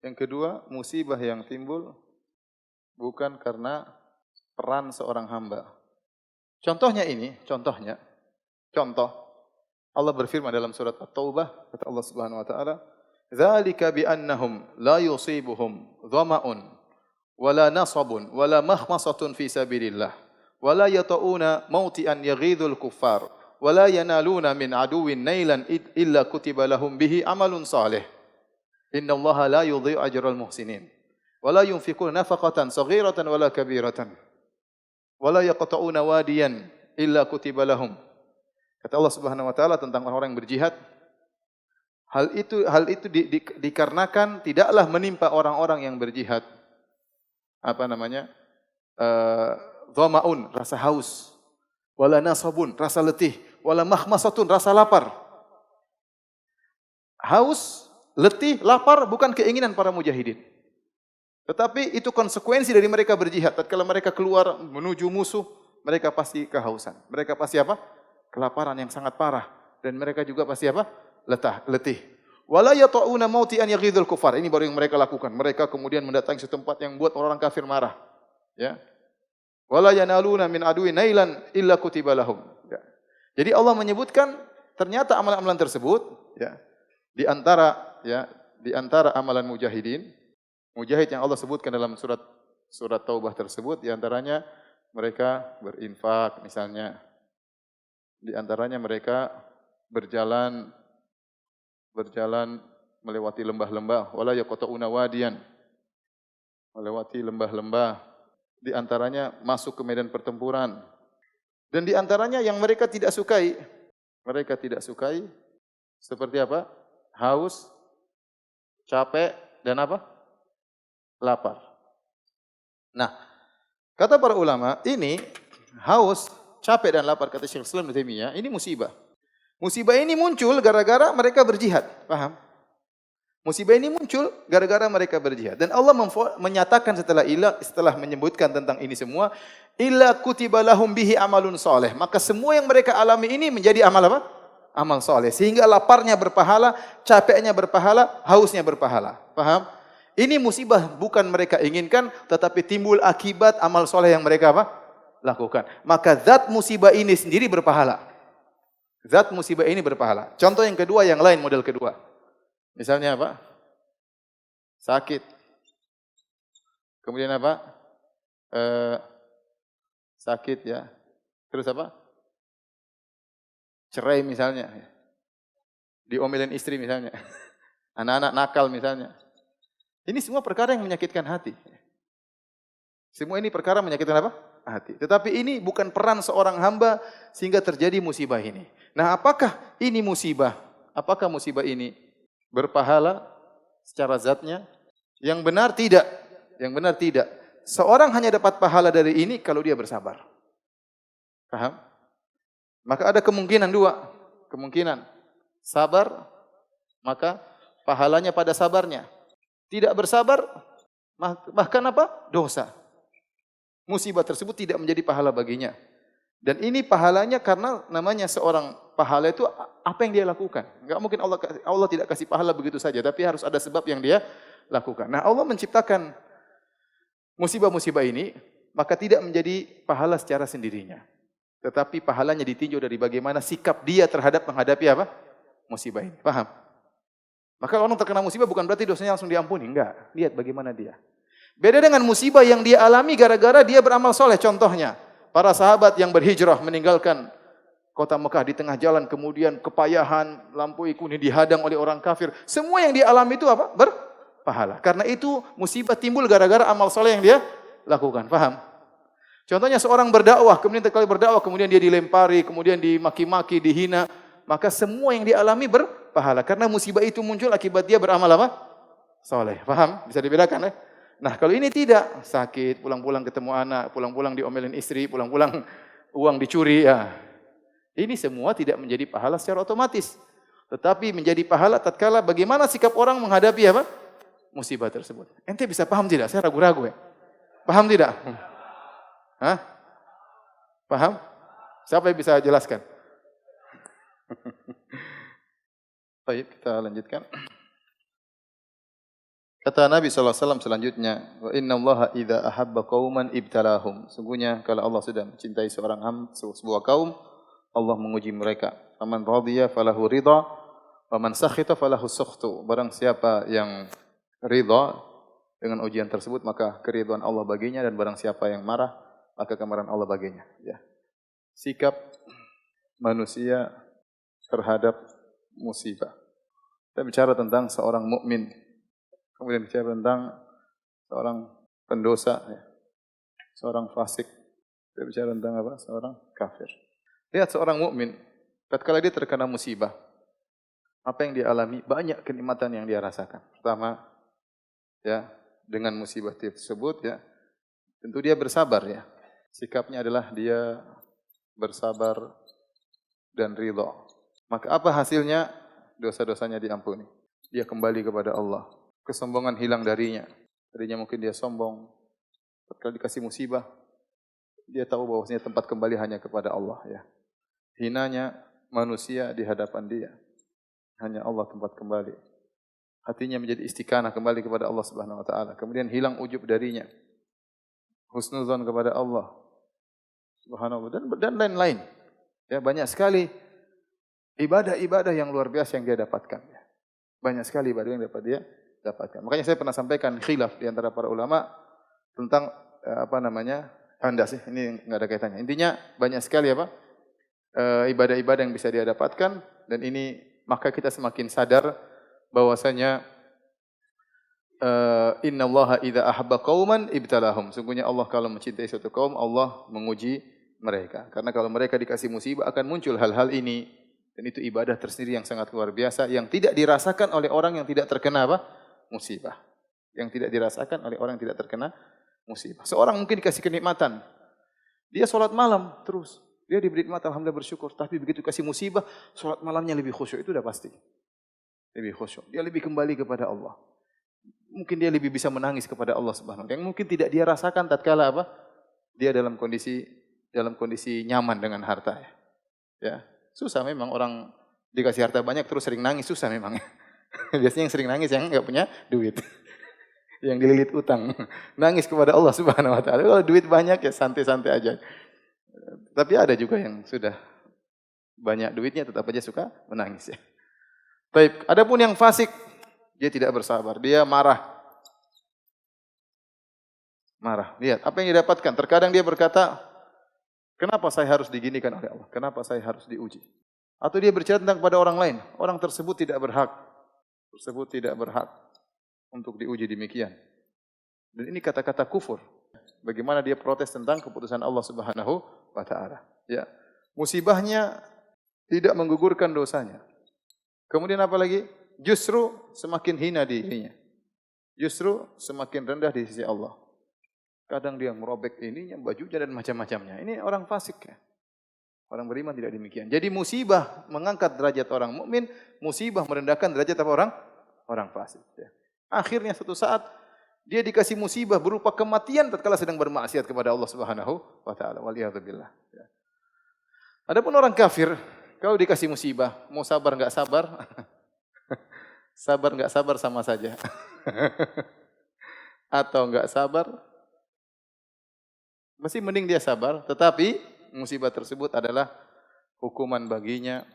Speaker 2: Yang kedua, musibah yang timbul bukan karena peran seorang hamba. Contoh Allah berfirman dalam surat At-Taubah, kata Allah Subhanahu wa taala, "Dzalika bi annahum la yusibuhum dhama'un wala nasabun wala makhmasatun fi sabilillah wala yata'una mautian yaghidul kuffar." Wala yanaluna min aduwin nailan illa kutiba lahum bihi amalun salih. Innallaha la yudhi'u ajral muhsinin. Wala yunfiquna nafaqatan saghiratan wala kabiratan. Wala yaqta'una wadiyan illa kutiba lahum. Kata Allah Subhanahu wa taala tentang orang-orang yang berjihad, hal itu dikarenakan tidaklah menimpa orang-orang yang berjihad dhamaun, rasa haus. Wala nasabun, rasa letih. Wala makhmasatun, rasa lapar. Haus, letih, lapar bukan keinginan para mujahidin. Tetapi itu konsekuensi dari mereka berjihad. Tatkala mereka keluar menuju musuh, mereka pasti kehausan. Mereka pasti kelaparan yang sangat parah. Dan mereka juga pasti letih. Wala yata'una mauti an yaghidul kufar. Ini baru yang mereka lakukan. Mereka kemudian mendatangi suatu tempat yang buat orang kafir marah. Ya. Wala yanaluna min aduwin nailan illa kutiba lahum. Ya. Jadi Allah menyebutkan ternyata amalan-amalan tersebut ya di antara amalan mujahidin, mujahid yang Allah sebutkan dalam surat Taubah tersebut di antaranya mereka berinfak misalnya. Di antaranya mereka berjalan melewati lembah-lembah, wala yaqta'una wadiyan. Melewati lembah-lembah. Di antaranya masuk ke medan pertempuran. Dan di antaranya yang mereka tidak sukai seperti apa? Haus, capek dan lapar. Nah, kata para ulama, ini haus, capek dan lapar, kata Syekh Islam Ibnu Taimiyah, ini musibah. Musibah ini muncul gara-gara mereka berjihad. Paham? Musibah ini muncul gara-gara mereka berjihad. Dan Allah menyatakan setelah menyebutkan tentang ini semua, illa kutiba lahum bihi amalun soleh. Maka semua yang mereka alami ini menjadi amal apa? Amal soleh. Sehingga laparnya berpahala, capeknya berpahala, hausnya berpahala. Paham? Ini musibah bukan mereka inginkan, tetapi timbul akibat amal soleh yang mereka apa? Lakukan. Maka zat musibah ini sendiri berpahala. Zat musibah ini berpahala. Contoh yang kedua, yang lain, model kedua. Misalnya apa? Sakit. Kemudian apa? Sakit ya. Terus apa? Cerai misalnya. Diomelin istri misalnya. Anak-anak nakal misalnya. Ini semua perkara yang menyakitkan hati. Semua ini perkara menyakitkan apa? Hati. Tetapi ini bukan peran seorang hamba sehingga terjadi musibah ini. Nah, apakah ini musibah? Apakah musibah ini berpahala secara zatnya? Yang benar tidak. Yang benar tidak. Seorang hanya dapat pahala dari ini kalau dia bersabar. Paham? Maka ada kemungkinan dua. Kemungkinan sabar, maka pahalanya pada sabarnya. Tidak bersabar, bahkan apa? Dosa. Musibah tersebut tidak menjadi pahala baginya. Dan ini pahalanya karena namanya seorang pahala itu apa yang dia lakukan. Enggak mungkin Allah tidak kasih pahala begitu saja, tapi harus ada sebab yang dia lakukan. Nah, Allah menciptakan musibah-musibah ini, maka tidak menjadi pahala secara sendirinya. Tetapi pahalanya ditinjau dari bagaimana sikap dia terhadap menghadapi apa? Musibah ini. Paham? Maka orang terkena musibah bukan berarti dosanya langsung diampuni. Enggak. Lihat bagaimana dia. Beda dengan musibah yang dia alami gara-gara dia beramal soleh. Contohnya, para sahabat yang berhijrah meninggalkan kota Mekah di tengah jalan, kemudian kepayahan, lampu kuning dihadang oleh orang kafir. Semua yang dia alami itu apa? Berpahala. Karena itu musibah timbul gara-gara amal soleh yang dia lakukan. Paham? Contohnya seorang berdakwah, kemudian sekali berdakwah, kemudian dia dilempari, kemudian dimaki-maki, dihina. Maka semua yang dia alami berpahala. Karena musibah itu muncul akibat dia beramal apa? Soleh. Paham? Bisa dibedakan ya? Nah, kalau ini tidak, sakit, pulang-pulang ketemu anak, pulang-pulang diomelin istri, pulang-pulang uang dicuri, ya. Ini semua tidak menjadi pahala secara otomatis. Tetapi menjadi pahala tatkala bagaimana sikap orang menghadapi apa? Musibah tersebut. Ente bisa paham tidak? Saya ragu-ragu ya. Paham tidak? Hah? Paham? Siapa yang bisa jelaskan? Baik, kita lanjutkan. Kata Nabi SAW selanjutnya, wa inna Allaha idza ahabba qauman ibtalahum. Sungguhnya kalau Allah sudah mencintai sebuah kaum, Allah menguji mereka. Faman radiya falahu ridha, wa man sakhita falahu sukhtu. Barang siapa yang ridha dengan ujian tersebut, maka keridhaan Allah baginya, dan barang siapa yang marah, maka kemarahan Allah baginya. Ya. Sikap manusia terhadap musibah. Kita bicara tentang seorang mukmin. Kemudian bicara tentang seorang pendosa, ya. Seorang fasik. Kita bicara tentang apa? Seorang kafir. Lihat seorang mukmin, tatkala dia terkena musibah, apa yang dia alami? Banyak kenikmatan yang dia rasakan. Pertama, ya, dengan musibah tersebut, ya, tentu dia bersabar, ya. Sikapnya adalah dia bersabar dan ridha. Maka apa hasilnya? Dosa-dosanya diampuni. Dia kembali kepada Allah. Kesombongan hilang darinya. Tadinya mungkin dia sombong. Ketika dikasih musibah, dia tahu bahwasanya tempat kembali hanya kepada Allah, ya. Hinanya manusia di hadapan dia. Hanya Allah tempat kembali. Hatinya menjadi istiqanah kembali kepada Allah Subhanahu wa taala. Kemudian hilang ujub darinya. Husnuzan kepada Allah Subhanahu wa taala dan lain-lain. Ya, banyak sekali ibadah-ibadah yang luar biasa yang dia dapatkan, ya. Banyak sekali ibadah yang dapat dia dapatkan. Makanya saya pernah sampaikan khilaf di antara para ulama tentang ini enggak ada kaitannya. Intinya banyak sekali ibadah-ibadah yang bisa dia dapatkan, dan ini maka kita semakin sadar bahwasanya innallaha idza ahabba qauman ibtalahum. Sungguhnya Allah kalau mencintai suatu kaum, Allah menguji mereka. Karena kalau mereka dikasih musibah akan muncul hal-hal ini, dan itu ibadah tersendiri yang sangat luar biasa yang tidak dirasakan oleh orang yang tidak terkena musibah. Yang tidak dirasakan oleh orang yang tidak terkena musibah. Seorang mungkin dikasih kenikmatan. Dia sholat malam terus. Dia diberi nikmat, alhamdulillah bersyukur. Tapi begitu kasih musibah, sholat malamnya lebih khusyuk. Itu udah pasti. Lebih khusyuk. Dia lebih kembali kepada Allah. Mungkin dia lebih bisa menangis kepada Allah Subhanahu wa taala. Yang mungkin tidak dia rasakan tatkala apa? Dia dalam kondisi nyaman dengan harta. Ya. Susah memang orang dikasih harta banyak terus sering nangis, susah memang. Biasanya yang sering nangis yang enggak punya duit. Yang dililit utang. Nangis kepada Allah Subhanahu wa taala. Kalau duit banyak ya santai-santai aja. Tapi ada juga yang sudah banyak duitnya tetap aja suka menangis ya. Baik, adapun yang fasik, dia tidak bersabar, dia marah. Marah. Lihat apa yang didapatkan. Terkadang dia berkata, kenapa saya harus diginikan oleh Allah? Kenapa saya harus diuji? Atau dia bercerita tentang kepada orang lain. Orang tersebut tidak berhak. Untuk diuji demikian. Dan ini kata-kata kufur. Bagaimana dia protes tentang keputusan Allah Subhanahu wa taala. Ya. Musibahnya tidak menggugurkan dosanya. Kemudian apa lagi? Justru semakin hina dirinya. Justru semakin rendah di sisi Allah. Kadang dia merobek ininya, bajunya dan macam-macamnya. Ini orang fasik ya. Orang beriman tidak demikian. Jadi musibah mengangkat derajat orang mukmin, musibah merendahkan derajat apa orang fasik ya. Akhirnya suatu saat dia dikasih musibah berupa kematian tatkala sedang bermaksiat kepada Allah Subhanahu wa taala. Waliyadzubillah. Ya. Adapun orang kafir, kalau dikasih musibah, mau sabar enggak sabar? Sabar enggak sabar sama saja. Atau enggak sabar? Masih mending dia sabar, tetapi musibah tersebut adalah hukuman baginya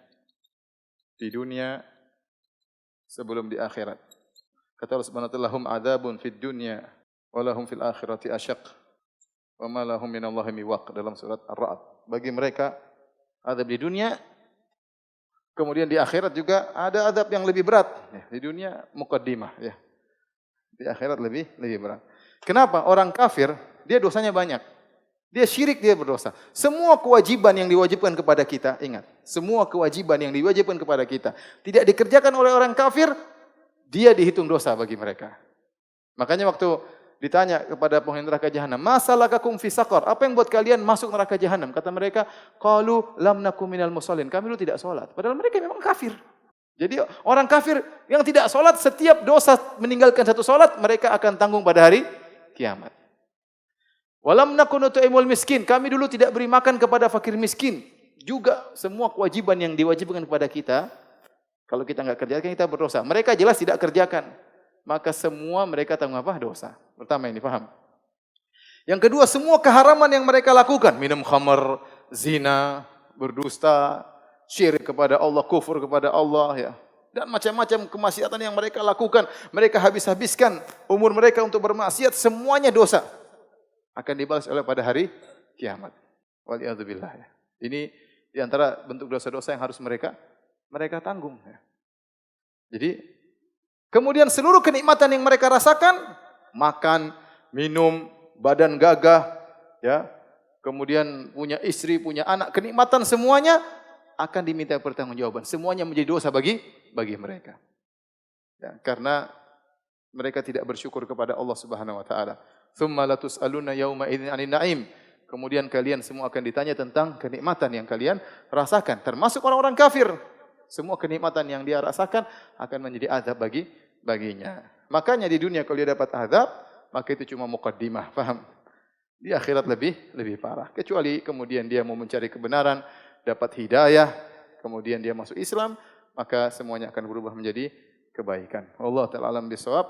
Speaker 2: di dunia sebelum di akhirat. Kata Allah Subhanahu wa taala, "Hum adzabun fid dunya wa lahum fil akhirati asyaq wa ma lahum minallahi miwaq" dalam surat Ar-Ra'd. Bagi mereka azab di dunia, kemudian di akhirat juga ada azab yang lebih berat. Ya, di dunia muqaddimah ya. Di akhirat lebih berat. Kenapa? Orang kafir dia dosanya banyak. Dia syirik, dia berdosa. Semua kewajiban yang diwajibkan kepada kita, ingat, semua kewajiban yang diwajibkan kepada kita tidak dikerjakan oleh orang kafir, dia dihitung dosa bagi mereka. Makanya waktu ditanya kepada penghuni neraka jahanam, "Masalakakum fi saqar?" Apa yang buat kalian masuk neraka jahanam? Kata mereka, "Qalu lam nakum minal musallin." Kami dulu tidak salat. Padahal mereka memang kafir. Jadi orang kafir yang tidak salat, setiap dosa meninggalkan satu salat, mereka akan tanggung pada hari kiamat. Walam nakun nut'imul miskin. Kami dulu tidak beri makan kepada fakir miskin. Juga semua kewajiban yang diwajibkan kepada kita, kalau kita enggak kerjakan kita berdosa. Mereka jelas tidak kerjakan. Maka semua mereka tanggung apa? Dosa. Pertama ini paham. Yang kedua, semua keharaman yang mereka lakukan, minum khamar, zina, berdusta, syirik kepada Allah, kufur kepada Allah ya. Dan macam-macam kemaksiatan yang mereka lakukan, mereka habis-habiskan umur mereka untuk bermaksiat, semuanya dosa. Akan dibalas oleh pada hari kiamat. Waliyadzubillah ya. Ini di antara bentuk dosa-dosa yang harus mereka tanggung ya. Jadi kemudian seluruh kenikmatan yang mereka rasakan, makan, minum, badan gagah ya. Kemudian punya istri, punya anak, kenikmatan semuanya akan diminta pertanggungjawaban. Semuanya menjadi dosa bagi mereka. Ya, karena mereka tidak bersyukur kepada Allah Subhanahu wa taala. Tsumma latus'aluna yauma idzin 'anin na'im. Kemudian kalian semua akan ditanya tentang kenikmatan yang kalian rasakan, termasuk orang-orang kafir. Semua kenikmatan yang dia rasakan akan menjadi azab baginya. Makanya di dunia kalau dia dapat azab, maka itu cuma muqaddimah, paham? Di akhirat lebih parah. Kecuali kemudian dia mau mencari kebenaran, dapat hidayah, kemudian dia masuk Islam, maka semuanya akan berubah menjadi kebaikan. Allah ta'ala alam bisawab.